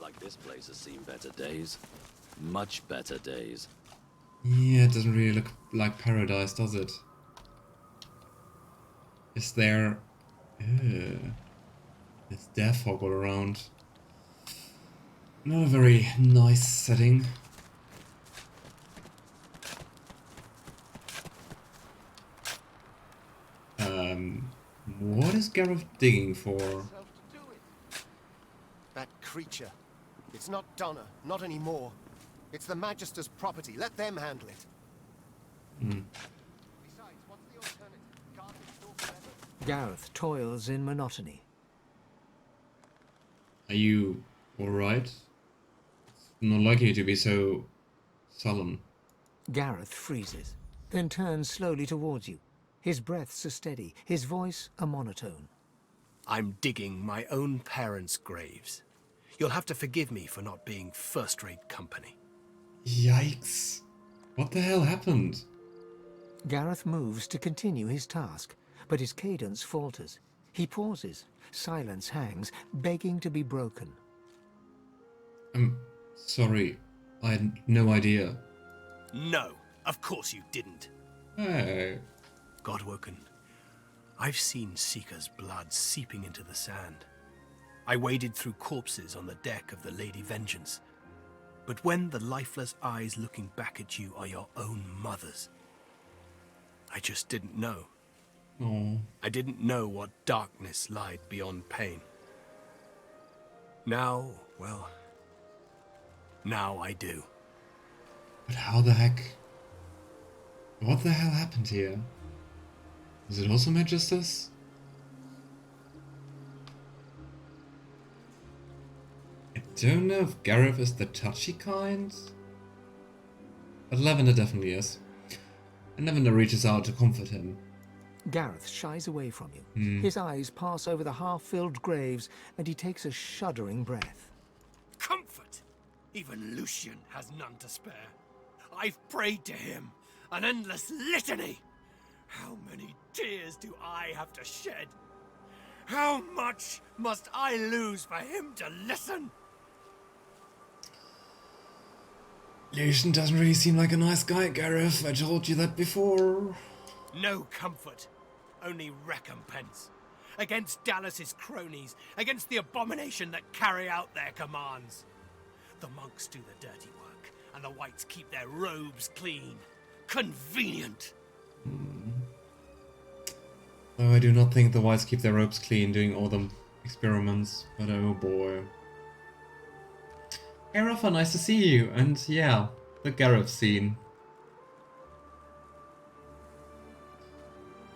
like this place has seen better days. Much better days. Yeah, it doesn't really look like paradise, does it? Is there... There's death fog all around. Not a very nice setting. What is Gareth digging for? That creature. It's not Donna, not anymore. It's the magisters' property. Let them handle it. Besides, what's the alternative? Guard it still forever. Gareth toils in monotony. Are you alright? It's not like you to be so sullen. Gareth freezes, then turns slowly towards you. His breaths are steady, his voice a monotone. I'm digging my own parents' graves. You'll have to forgive me for not being first-rate company. Yikes. What the hell happened? Gareth moves to continue his task, but his cadence falters. He pauses. Silence hangs, begging to be broken. I'm sorry. I had no idea. No, of course you didn't. Hey. Godwoken, I've seen Seeker's blood seeping into the sand. I waded through corpses on the deck of the Lady Vengeance. But when the lifeless eyes looking back at you are your own mother's, I just didn't know. Oh. I didn't know what darkness lied beyond pain. Now, well, now I do. But how the heck... What the hell happened here? Is it also magisters? I don't know if Gareth is the touchy kind, but Lavender definitely is. And Lavender reaches out to comfort him. Gareth shies away from you. His eyes pass over the half-filled graves, and he takes a shuddering breath. Comfort! Even Lucian has none to spare. I've prayed to him, an endless litany. How many tears do I have to shed? How much must I lose for him to listen? Lucian doesn't really seem like a nice guy, Gareth. I told you that before. No comfort, only recompense. Against Dallas's cronies, against the abomination that carry out their commands. The monks do the dirty work, and the whites keep their robes clean. Convenient. Though I do not think the whites keep their robes clean doing all the experiments, but oh boy. Gareth, nice to see you, and yeah, the Gareth scene.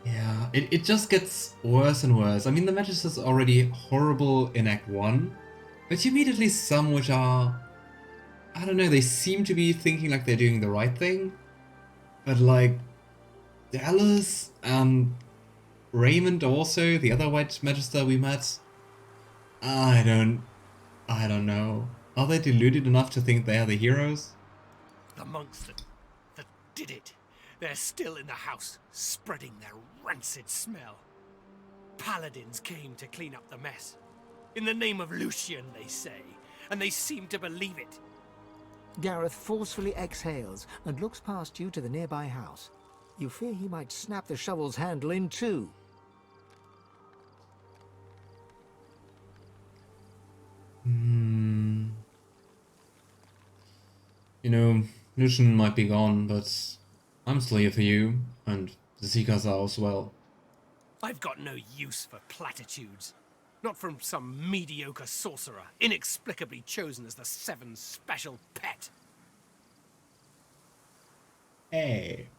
Yeah, it just gets worse and worse. I mean, the Magisters is already horrible in Act 1, but you meet at least some which are... I don't know, they seem to be thinking like they're doing the right thing, but like... Dallas and Raymond also, the other White Magister we met, I don't know. Are they deluded enough to think they are the heroes? The monks that did it. They're still in the house, spreading their rancid smell. Paladins came to clean up the mess. In the name of Lucian, they say, and they seem to believe it. Gareth forcefully exhales and looks past you to the nearby house. You fear he might snap the shovel's handle in two. You know, Lucian might be gone, but I'm still here for you, and the Seekers are as well. I've got no use for platitudes. Not from some mediocre sorcerer, inexplicably chosen as the Seven's special pet. Hey.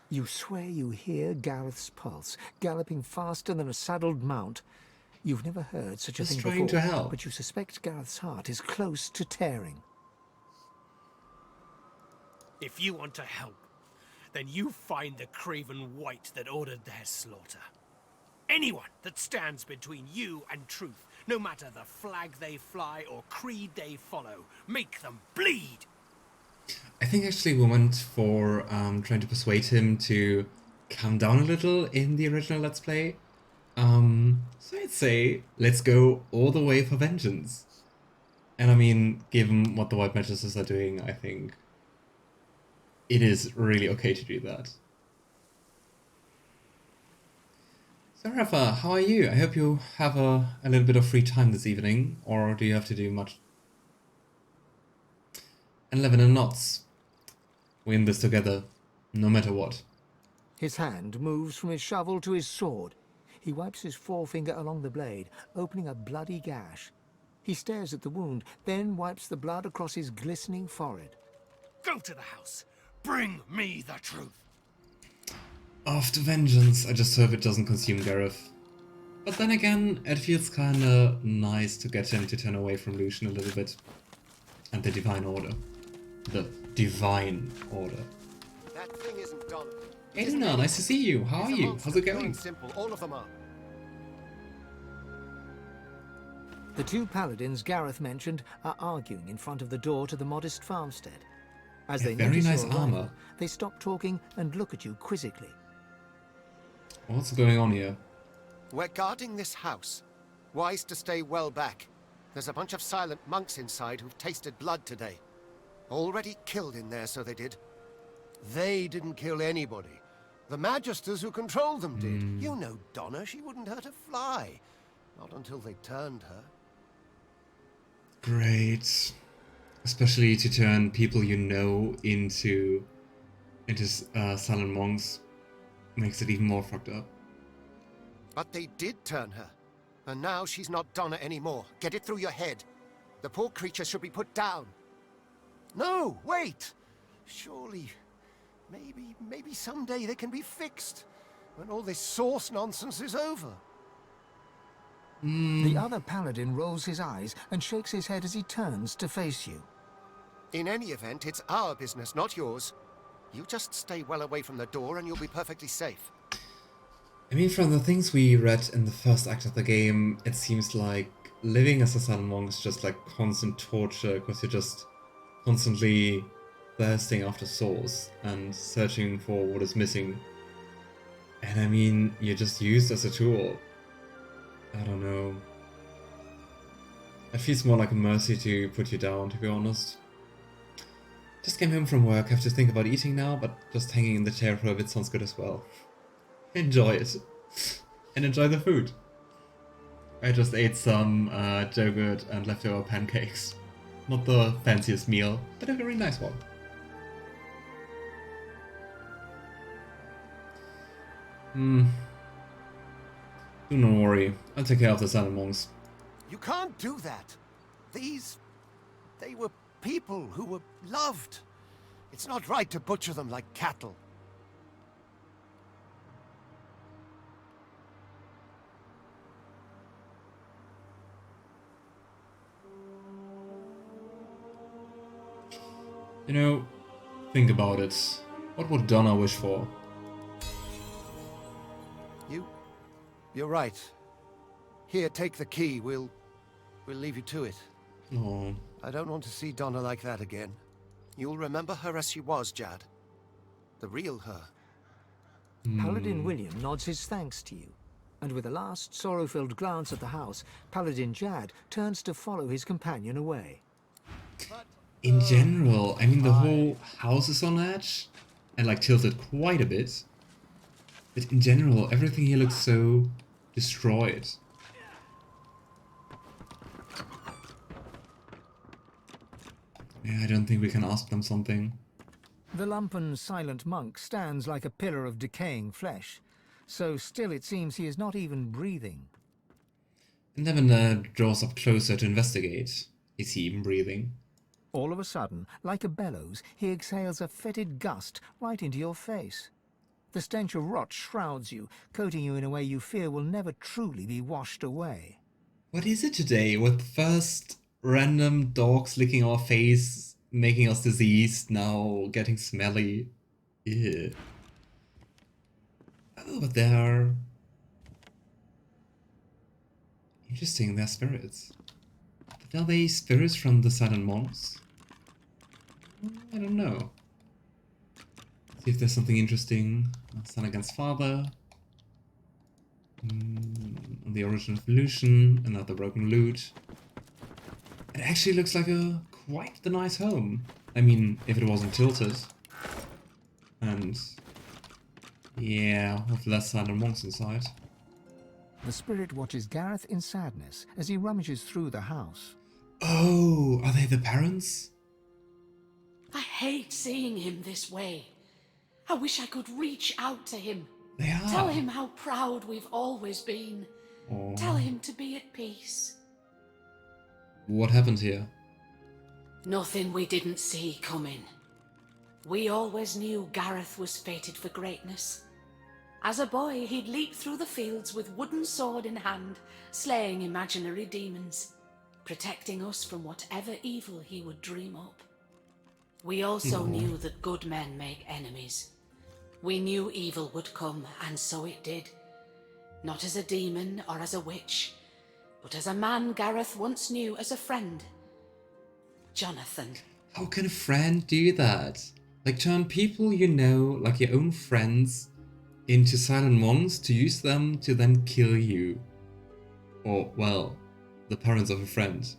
You swear you hear Gareth's pulse, galloping faster than a saddled mount. You've never heard such a Just thing trying before, to help. but you suspect Gareth's heart is close to tearing. If you want to help, then you find the craven wight that ordered their slaughter. Anyone that stands between you and truth, no matter the flag they fly or creed they follow, make them bleed. I think actually we went for trying to persuade him to calm down a little in the original Let's Play. So I'd say, let's go all the way for vengeance. And I mean, given what the White Magisters are doing, I think it is really okay to do that. So Rafa, how are you? I hope you have a little bit of free time this evening, or do you have to do much? And Lavender nods. We're in this together, no matter what. His hand moves from his shovel to his sword. He wipes his forefinger along the blade, opening a bloody gash. He stares at the wound, then wipes the blood across his glistening forehead. Go to the house. Bring me the truth. After vengeance, I just hope it doesn't consume Gareth. But then again, it feels kinda nice to get him to turn away from Lucian a little bit. And the Divine Order. The Divine Order. That thing isn't Donna. Hey Luna, nice to see you. How are you? How's it going? Simple, all of them are. The two paladins Gareth mentioned are arguing in front of the door to the modest farmstead. As they very notice nice your arrival, armor. they stop talking and look at you quizzically. What's going on here? We're guarding this house. Wise to stay well back. There's a bunch of silent monks inside who've tasted blood today. Already killed in there, so they did. They didn't kill anybody. The magisters who controlled them did. You know Donna, she wouldn't hurt a fly. Not until they turned her. Great. Especially to turn people you know into silent monks makes it even more fucked up. But they did turn her. And now she's not Donna anymore. Get it through your head. The poor creature should be put down. No, wait! Surely, maybe someday they can be fixed. When all this source nonsense is over. The other paladin rolls his eyes and shakes his head as he turns to face you. In any event, it's our business, not yours. You just stay well away from the door and you'll be perfectly safe. I mean, from the things we read in the first act of the game, it seems like living as a silent monk is just like constant torture, because you're just constantly thirsting after souls and searching for what is missing. And I mean, you're just used as a tool. I don't know. It feels more like a mercy to put you down, to be honest. Just came home from work, have to think about eating now, but just hanging in the chair for a bit sounds good as well. Enjoy it. And enjoy the food. I just ate some yogurt and leftover pancakes. Not the fanciest meal, but a very nice one. Do not worry, I'll take care of the silent monks. You can't do that. They were people who were loved. It's not right to butcher them like cattle. You know, think about it. What would Donna wish for? You're right. Here, take the key. We'll leave you to it. Oh, I don't want to see Donna like that again. You'll remember her as she was, Jad. The real her. Paladin William nods his thanks to you, and with a last sorrow-filled glance at the house, Paladin Jad turns to follow his companion away. in general, I mean, the whole house is on edge and like tilted quite a bit. But in general, everything here looks so destroyed. Yeah, I don't think we can ask them something. The lumpen silent monk stands like a pillar of decaying flesh, so still it seems he is not even breathing. And Lavender draws up closer to investigate. Is he even breathing? All of a sudden, like a bellows, he exhales a fetid gust right into your face. The stench of rot shrouds you, coating you in a way you fear will never truly be washed away. What is it today with first random dogs licking our face, making us diseased, now getting smelly? Ew. Oh, but they're... interesting, they're spirits. But are they spirits from the silent monks? I don't know. See if there's something interesting. Son against father. On the original evolution, another broken lute. It actually looks like quite the nice home. I mean, if it wasn't tilted. And yeah, with less silent monks inside. The spirit watches Gareth in sadness as he rummages through the house. Oh, are they the parents? I hate seeing him this way. I wish I could reach out to him. They are. Tell him how proud we've always been. Oh. Tell him to be at peace. What happened here? Nothing we didn't see coming. We always knew Gareth was fated for greatness. As a boy, he'd leap through the fields with wooden sword in hand, slaying imaginary demons, protecting us from whatever evil he would dream up. We also knew that good men make enemies. We knew evil would come, and so it did. Not as a demon or as a witch, but as a man Gareth once knew as a friend. Jonathan. How can a friend do that? Like turn people you know, like your own friends, into silent monks to use them to then kill you. Or, well, the parents of a friend.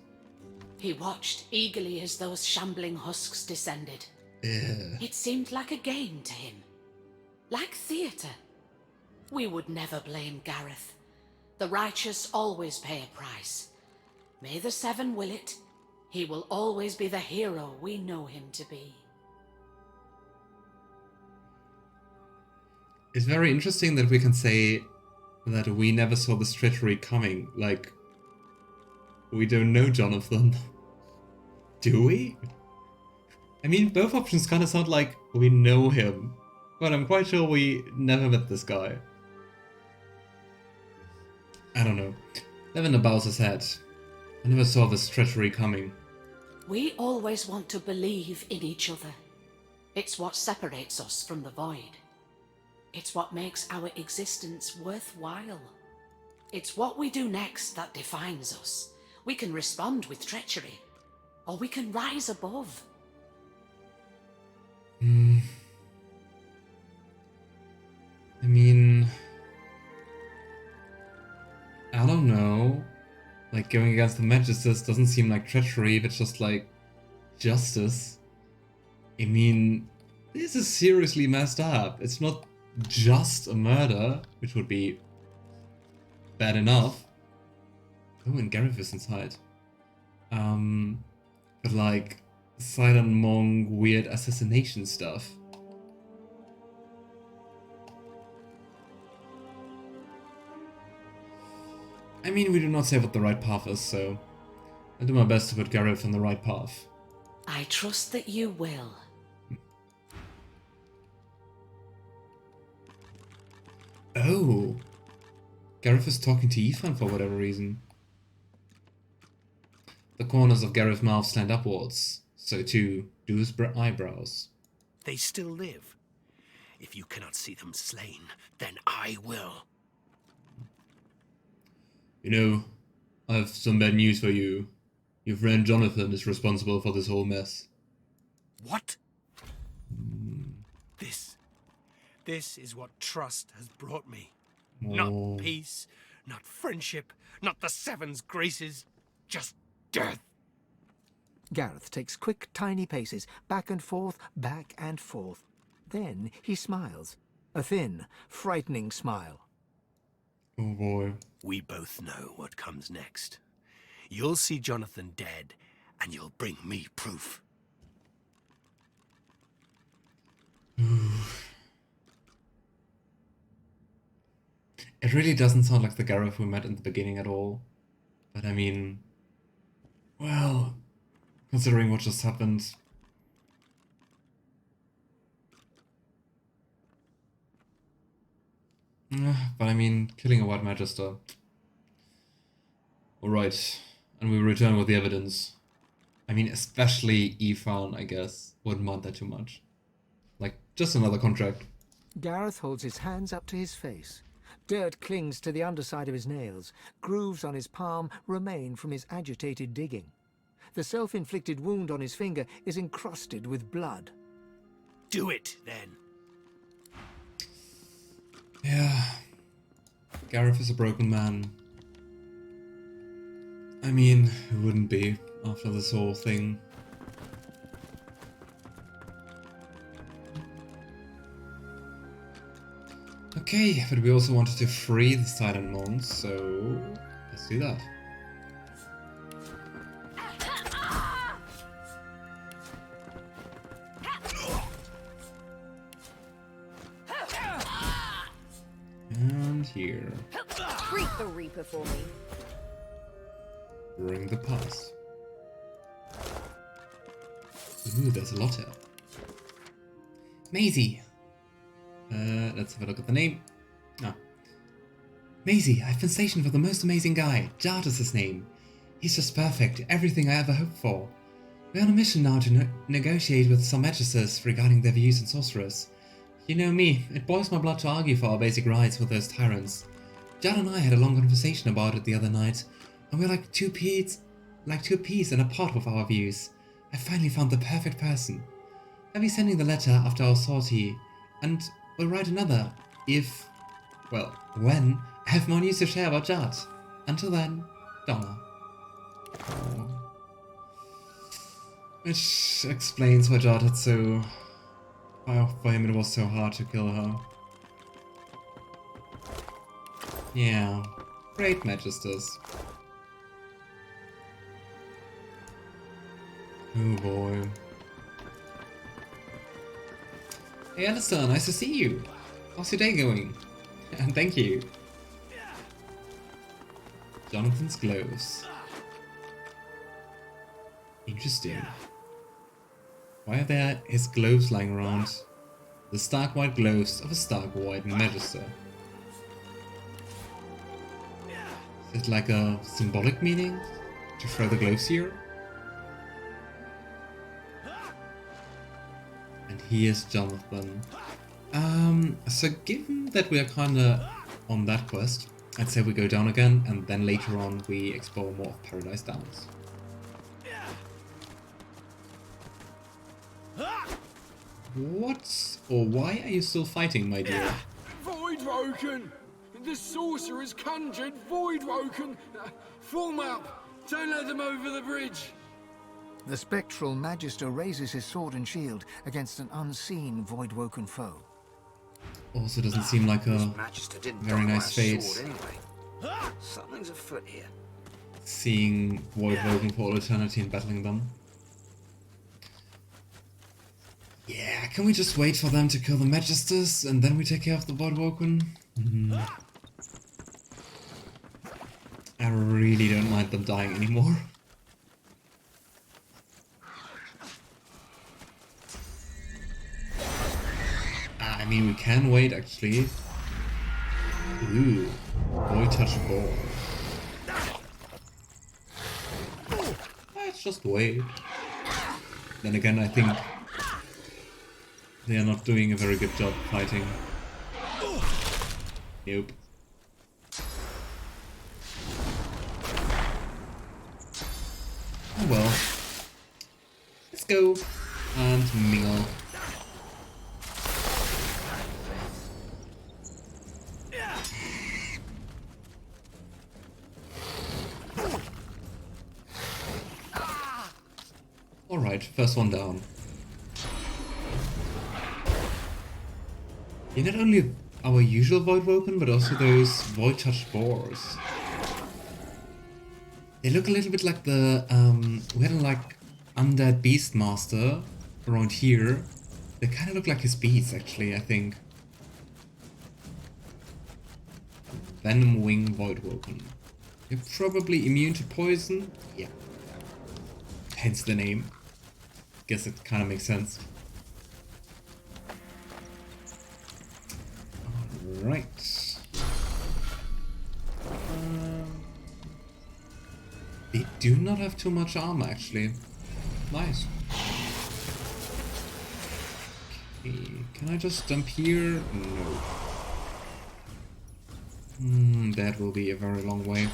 He watched eagerly as those shambling husks descended. Ugh. It seemed like a game to him. Like theatre. We would never blame Gareth. The righteous always pay a price. May the Seven will it. He will always be the hero we know him to be. It's very interesting that we can say that we never saw this treachery coming. Like, we don't know Jonathan. Do we? I mean, both options kind of sound like we know him, but I'm quite sure we never met this guy. I don't know. Lavender bows his head. I never saw this treachery coming. We always want to believe in each other. It's what separates us from the void. It's what makes our existence worthwhile. It's what we do next that defines us. We can respond with treachery, or we can rise above. I mean, I don't know. Like, going against the magisters doesn't seem like treachery, but just like justice. I mean, this is seriously messed up. It's not just a murder, which would be bad enough. Oh, and Gareth is inside. But like, silent monk, weird assassination stuff. I mean, we do not say what the right path is, so I do my best to put Gareth on the right path. I trust that you will. Oh, Gareth is talking to Ifan for whatever reason. The corners of Gareth's mouth stand upwards, so too do his eyebrows. They still live. If you cannot see them slain, then I will. You know, I have some bad news for you. Your friend Jonathan is responsible for this whole mess. What? This is what trust has brought me. Oh. Not peace, not friendship, not the Seven's graces, just death. Gareth takes quick, tiny paces, back and forth, back and forth. Then he smiles. A thin, frightening smile. Oh boy. We both know what comes next. You'll see Jonathan dead, and you'll bring me proof. It really doesn't sound like the Gareth we met in the beginning at all. But I mean, well, considering what just happened. But I mean, killing a white magister. Alright, and we return with the evidence. I mean, especially Ifan, I guess, wouldn't mind that too much. Like, just another contract. Gareth holds his hands up to his face. Dirt clings to the underside of his nails. Grooves on his palm remain from his agitated digging. The self-inflicted wound on his finger is encrusted with blood. Do it, then. Yeah. Gareth is a broken man. I mean, it wouldn't be after this whole thing. Okay, but we also wanted to free the silent monks, so let's do that. And here. Greet the Reaper for me. Bring the pass. Ooh, there's a lot here. Maisie. Let's have a look at the name. Ah. Maisie, I've been stationed for the most amazing guy. Jart is his name. He's just perfect, everything I ever hoped for. We're on a mission now to negotiate with some magisters regarding their views on sorcerers. You know me, it boils my blood to argue for our basic rights with those tyrants. Jart and I had a long conversation about it the other night, and we're like two peas in a pod with our views. I finally found the perfect person. I'll be sending the letter after our sortie, and we'll write another when I have more news to share about Jart. Until then, Donna. Oh. Which explains why Jart had for him it was so hard to kill her. Yeah, great magisters. Oh boy. Hey Alistair, nice to see you. How's your day going? And thank you. Jonathan's gloves. Interesting. Why are there his gloves lying around? The stark white gloves of a stark white magister. Is it like a symbolic meaning to throw the gloves here? And here's Jonathan. So given that we are kinda on that quest, I'd say we go down again and then later on we explore more of Paradise Downs. What or why are you still fighting, my dear? Voidwoken! The sorcerer's conjured Voidwoken! Form up! Don't let them over the bridge! The spectral magister raises his sword and shield against an unseen Voidwoken foe. Also doesn't seem like a Magister didn't very die nice by a fate. sword anyway. Something's afoot here. Seeing Voidwoken for all eternity and battling them. Yeah, can we just wait for them to kill the magisters and then we take care of the Voidwoken? I really don't mind them dying anymore. I mean, we can wait actually. Ooh, boy touch ball. Let's just wait. Then again, I think they are not doing a very good job fighting. Nope. Oh well. Let's go and mingle. Alright, first one down. Yeah, not only our usual Voidwoken, but also those void-touched boars. They look a little bit like the, we had a, like, undead beastmaster around here. They kind of look like his beasts, actually, I think. Venom Wing Voidwoken. You're probably immune to poison? Yeah. Hence the name. Guess it kind of makes sense. Alright. They do not have too much armor, actually. Nice. Okay, can I just jump here? No. That will be a very long way.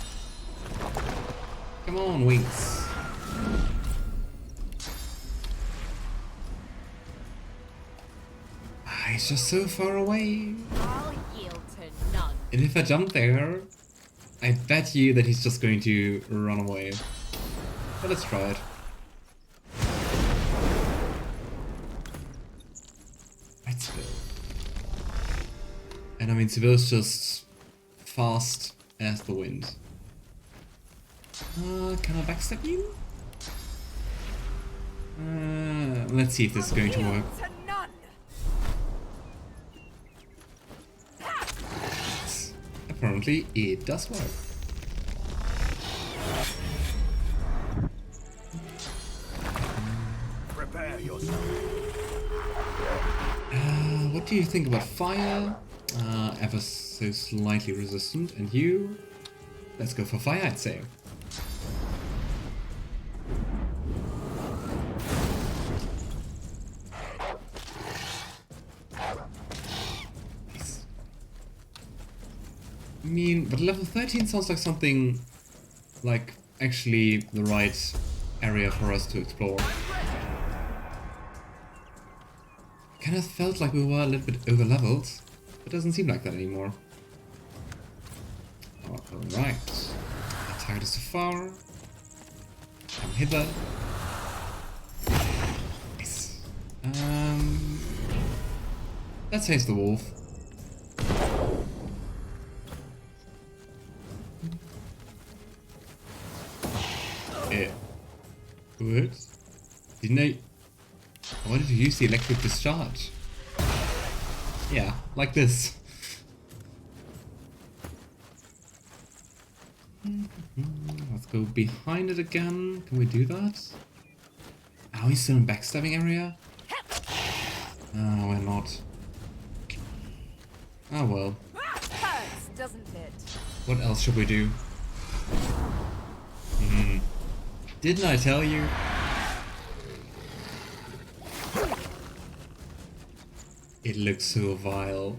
Come on, wings. He's just so far away. I'll yield to none. And if I jump there, I bet you that he's just going to run away. But let's try it. Right, Sebille. And I mean, Sebille's just fast as the wind. Can I backstab you? Let's see if this is going to work. Apparently, it does work. Prepare yourself. What do you think about fire? Ever so slightly resistant. And you? Let's go for fire, I'd say. Nice. I mean, but level 13 sounds like something like actually the right area for us to explore. Kind of felt like we were a little bit over-leveled, but it doesn't seem like that anymore. Alright. The target is too far. Come hither. Nice. Let's face the wolf. Yeah. What? Didn't I... Why did you use the electric discharge? Yeah, like this. Let's go behind it again. Can we do that? Are we still in backstabbing area? Oh, we're not. Oh well. Hurts, doesn't it? What else should we do? Didn't I tell you? It looks so vile.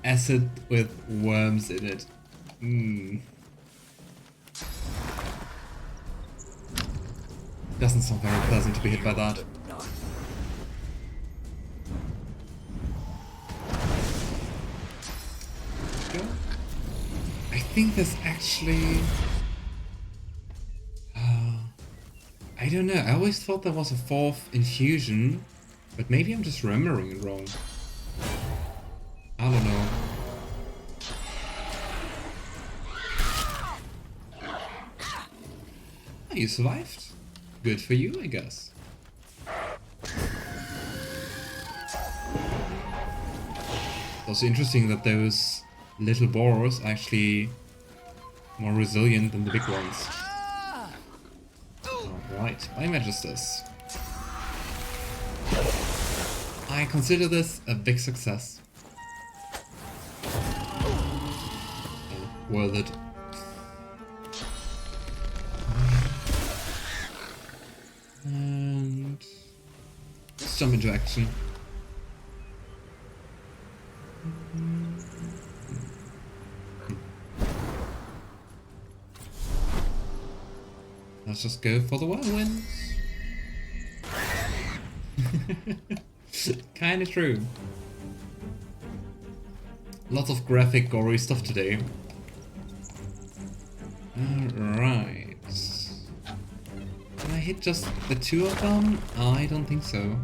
Acid with worms in it. Doesn't sound very pleasant to be hit by that. I think there's actually... I don't know, I always thought there was a fourth infusion, but maybe I'm just remembering it wrong. I don't know. Oh, you survived? Good for you, I guess. Also interesting that those little boars are actually more resilient than the big ones. Alright, my magisters. I consider this a big success. Worth it. And let's jump into action. Let's just go for the whirlwinds. Kinda true. Lots of graphic, gory stuff today. Alright. Can I hit just the two of them? I don't think so.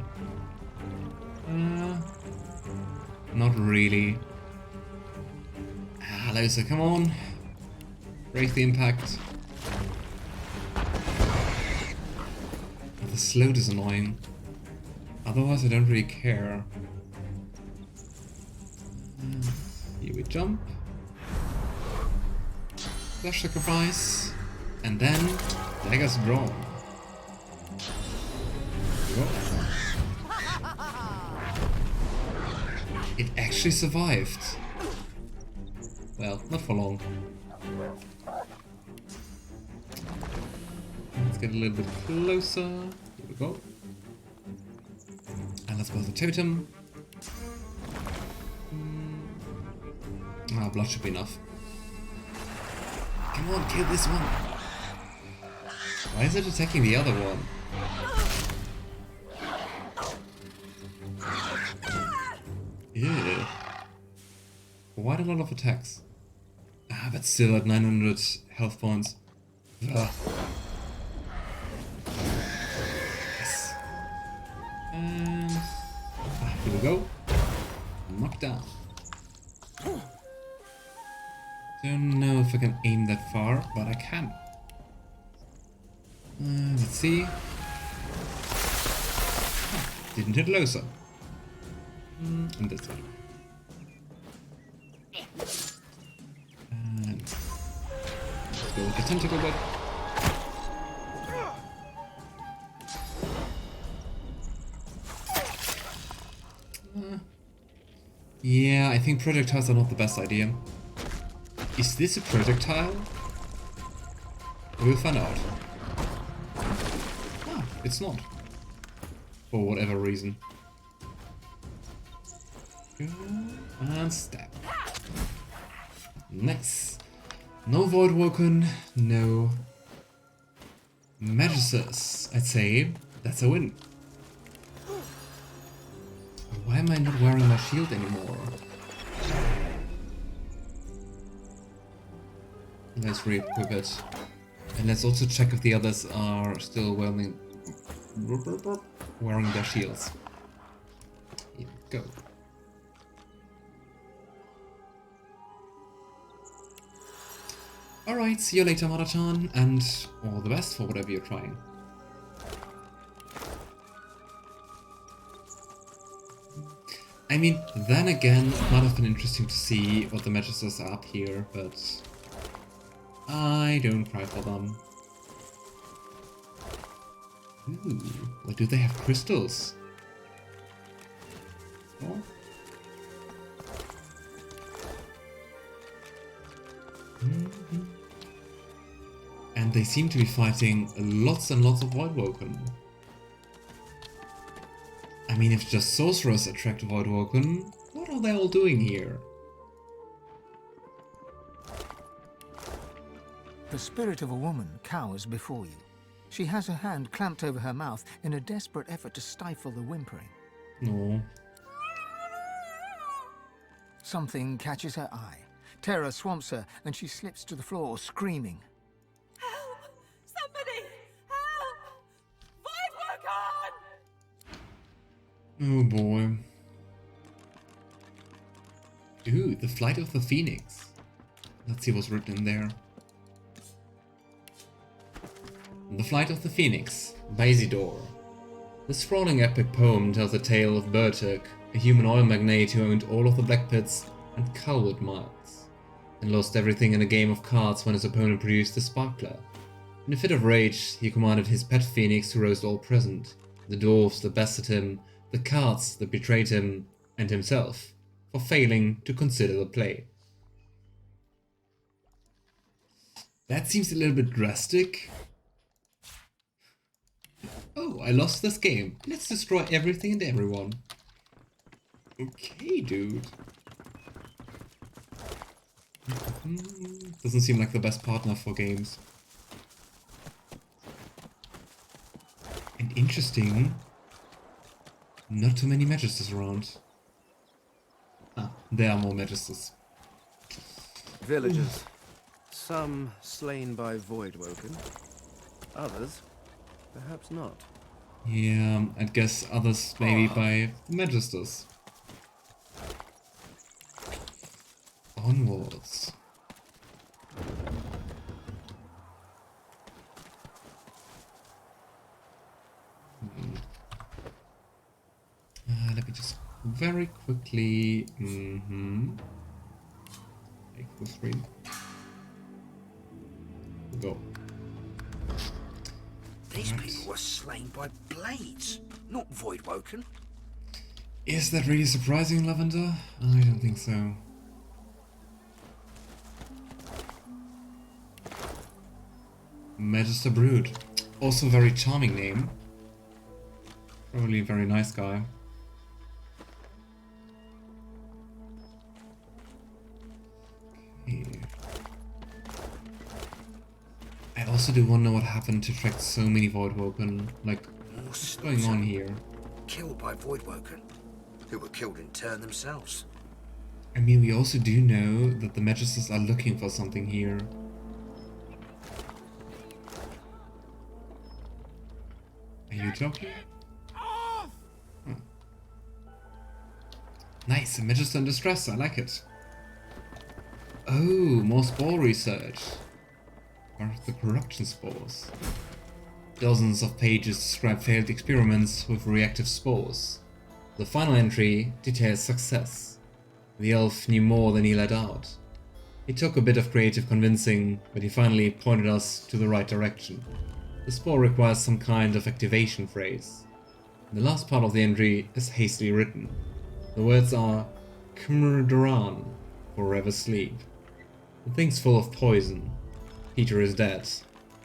Not really. Lohse, come on. Break the impact. The slope is annoying. Otherwise, I don't really care. Here we jump. Flash sacrifice. And then daggers drawn. It actually survived. Well, not for long. Let's get a little bit closer. Here we go. And let's go for the totem. Blood should be enough. Come on, kill this one. Why is it attacking the other one? Ew. Quite a lot of attacks. Ah, but still at 900 health points. Ugh. Yes. And here we go. Knock down. Don't know if I can aim that far, but I can. Let's see. Didn't hit Lohse. And this one. And let's go with the tentacle bot. Yeah, I think projectiles are not the best idea. Is this a projectile? We'll find out. Ah, it's not. For whatever reason. And stab. Next. No Voidwoken, no magisters. I'd say that's a win. Why am I not wearing my shield anymore? Let's re-equip it. And let's also check if the others are still wearing their shields. Here we go. Alright, see you later, Mother-chan, and all the best for whatever you're trying. I mean, then again, it might have been interesting to see what the magisters are up here, but I don't cry for them. Ooh, what do they have? Crystals? Oh. And they seem to be fighting lots and lots of Voidwoken. I mean, if just sorcerers attract Voidwoken, what are they all doing here? The spirit of a woman cowers before you. She has her hand clamped over her mouth in a desperate effort to stifle the whimpering. No. Something catches her eye. Terror swamps her, and she slips to the floor, screaming. Help! Somebody! Help! Voidwoken! Oh boy. Ooh, the Flight of the Phoenix. Let's see what's written in there. The Flight of the Phoenix, by Isidore. This sprawling epic poem tells the tale of Bertuk, a human oil magnate who owned all of the Black Pits and Culwood mines, and lost everything in a game of cards when his opponent produced the Sparkler. In a fit of rage, he commanded his pet Phoenix to roast all present, the dwarves that bested him, the cards that betrayed him, and himself, for failing to consider the play. That seems a little bit drastic. Oh, I lost this game. Let's destroy everything and everyone. Okay, dude. Doesn't seem like the best partner for games. And interesting, not too many magisters around. Ah, there are more magisters. Villagers. Some slain by Voidwoken. Others, perhaps not. Yeah, I'd guess others maybe by magisters. Onwards. Let me just very quickly make full screen. Go. These people were slain by blades, not Voidwoken. Is that really surprising, Lavender? I don't think so. Magister Brood. Also a very charming name. Probably a very nice guy. Okay. I also do wonder what happened to attract so many Voidwoken. Like, what's going on here? Killed by Voidwoken, who were killed in turn themselves. I mean, we also do know that the magisters are looking for something here. Are you joking? Huh. Nice, a magister in distress, I like it. Oh, more spore research. What are the corruption spores? Dozens of pages describe failed experiments with reactive spores. The final entry details success. The elf knew more than he let out. It took a bit of creative convincing, but he finally pointed us to the right direction. The spore requires some kind of activation phrase. The last part of the entry is hastily written. The words are Kumrudaran, forever sleep. The thing's full of poison. Peter is dead.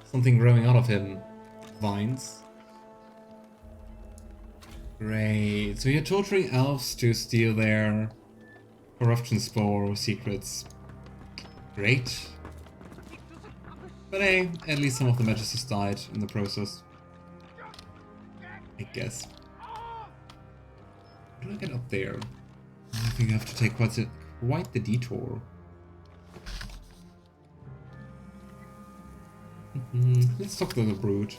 Something growing out of him. Vines. Great. So you're torturing elves to steal their corruption spore secrets. Great. But hey, at least some of the magisters died in the process. I guess. How do I get up there? I think I have to take quite the detour. Let's talk to the brute.